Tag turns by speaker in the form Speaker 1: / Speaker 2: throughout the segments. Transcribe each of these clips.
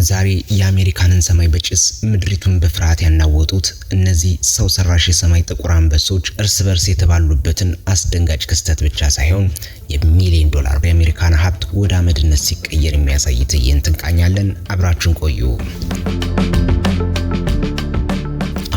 Speaker 1: ዛሬ የአሜሪካንን ሰማይ በጭስ ምድሪቱን በፍርሃት ያናወጡት እነዚህ ሰው ሰራሽ የሰማይ ጥቁር አንበሶች እርስ በርስ የተባሉበትን አስደንጋጭ ክስተት ብቻ ሳይሆን የሚሊዮን ዶላር የአሜሪካን ሀብት ወደ አመድነት ሲቀየር የሚያሳይ ትዕይንት እንቃኛለን። አብራችሁን ቆዩ።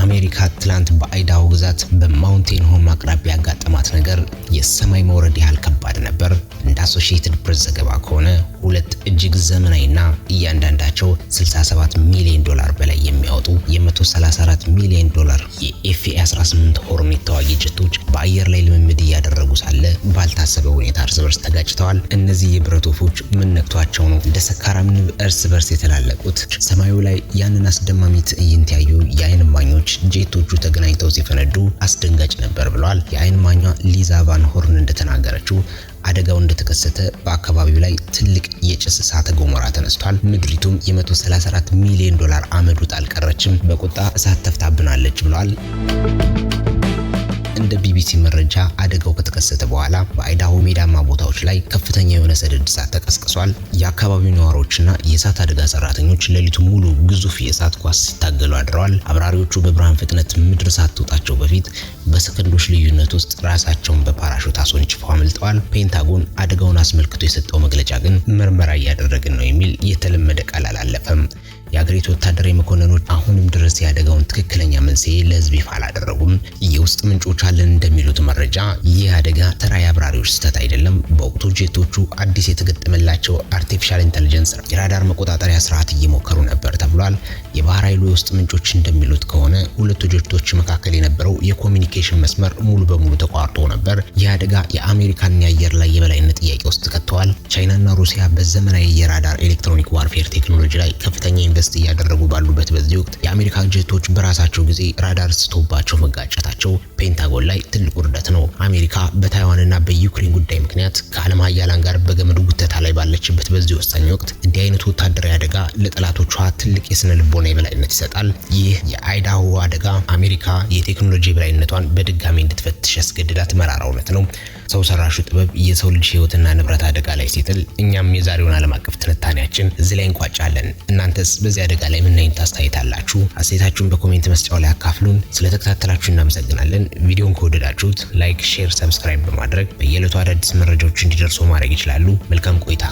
Speaker 1: አሜሪካ ትላንት በአይዳሆ ግዛት በማውንቴን ሆም አቅራቢያ ያጋጠማት ነገር የሰማይ መውረድ ያህል ከባድ ነበር። እንደ አሶሺየትድ ፕሬስ ዘገባ ከሆነ ሁለት እጅግ ዘመናዊና እያንዳንዳቸው 67 ሚሊዮን ዶላር በላይ የሚያወጡ የ134 ሚሊዮን ዶላር የኤፍ-18 ሆርኔት ተዋጊ ጀቶች በአየር ላይ ልምምድ እያደረጉ ሳለ ባልታሰበ ሁኔታ እርስ በርስ ተጋጭተዋል። እነዚህ የብረት ወፎች ምን ነክቷቸው ነው እንደ ሰካራም ንብ እርስ በርስ የተላለቁት? ሰማዩ ላይ ያንን አስደማሚ ትዕይንት ያዩ የአይን እማኞች ጄቶቹ ተገናኝተው ሲፈነዱ አስደንጋጭ ነበር ብለዋል። የአይን እማኟ ሊዛ ቫን ሆርን እንደተናገረችው አደጋው እንደተከሰተ በአካባቢው ላይ ትልቅ የጭስ እሳተ ገሞራ ተነስቷል። ምድሪቱም የ134 ሚሊዮን ዶላር አመድ ውስጥ አልቀረችም፣ በቁጣ እሳት ተፍታብናለች ብለዋል። እንደ ቢቢሲ መረጃ አደጋው ከተከሰተ በኋላ በአይዳሆ ሜዳማ ቦታዎች ላይ ከፍተኛ የሆነ ሰደድ እሳት ተቀስቅሷል። የአካባቢው ነዋሪዎችና የእሳት አደጋ ሰራተኞች ሌሊቱን ሙሉ ግዙፍ የእሳት ኳስ ሲታገሉ አድረዋል። አብራሪዎቹ በብርሃን ፍጥነት ምድር ሳትወጣቸው በፊት በሰከንዶች ልዩነት ውስጥ ራሳቸውን በፓራሹት አስወንጭፈው አምልጠዋል። ፔንታጎን አደጋውን አስመልክቶ የሰጠው መግለጫ ግን ምርመራ እያደረግን ነው የሚል የተለመደ ቃል አላለፈም። የአገሪቱ ወታደራዊ መኮንኖች አሁንም ድረስ ያደጋውን ትክክለኛ መንስኤ ለህዝብ ይፋ አላደረጉም። የውስጥ ምንጮች አለን እንደሚሉት መረጃ ይህ አደጋ ተራ የአብራሪዎች ስህተት አይደለም። በወቅቱ ጄቶቹ አዲስ የተገጠመላቸው አርቲፊሻል ኢንተለጀንስ የራዳር መቆጣጠሪያ ስርዓት እየሞከሩ ነበር ተብሏል። የባህር ኃይሉ የውስጥ ምንጮች እንደሚሉት ከሆነ ሁለቱ ጄቶች መካከል የነበረው የኮሚኒኬሽን መስመር ሙሉ በሙሉ ተቋርጦ ነበር። ይህ አደጋ የአሜሪካን የአየር ላይ የበላይነት ጥያቄ ውስጥ ከተዋል። ቻይናና ሩሲያ በዘመናዊ የራዳር ኤሌክትሮኒክ ዋርፌር ቴክኖሎጂ ላይ ከፍተኛ ኢንቨስት እያደረጉ ባሉበት በዚህ ወቅት የአሜሪካ ጄቶች በራሳቸው ጊዜ ራዳር ስቶባቸው መጋጨታቸው ፔንታጎን ላይ ትልቅ ውርደት ነው። አሜሪካ በታይዋንና በዩክሬን ጉዳይ ምክንያት ከዓለም ሀያላን ጋር በገመድ ጉተታ ላይ ባለችበት በዚህ ወሳኝ ወቅት እንዲህ አይነቱ ወታደራዊ አደጋ ለጠላቶቿ ትልቅ የስነ ልቦና የበላይነት ይሰጣል። ይህ የአይዳሆ አደጋ አሜሪካ የቴክኖሎጂ የበላይነቷን በድጋሚ እንድትፈትሽ ያስገድዳት መራራ እውነት ነው። ሰው ሰራሹ ጥበብ የሰው ልጅ ህይወትና ንብረት አደጋ ላይ ሲጥል እኛም የዛሬውን ዓለም አቀፍ ትንታኔያችን እዚህ ላይ እንቋጫለን። እናንተስ በዚህ አደጋ ላይ ምን አይነት አስተያየት አላችሁ? አስተያየታችሁን በኮሜንት መስጫው ላይ አካፍሉን። ስለተከታተላችሁ እናመሰግናለን። ቪዲዮን ከወደዳችሁት ላይክ፣ ሼር፣ ሰብስክራይብ በማድረግ በየዕለቱ አዳዲስ መረጃዎች እንዲደርሱ ማድረግ ይችላሉ። መልካም ቆይታ።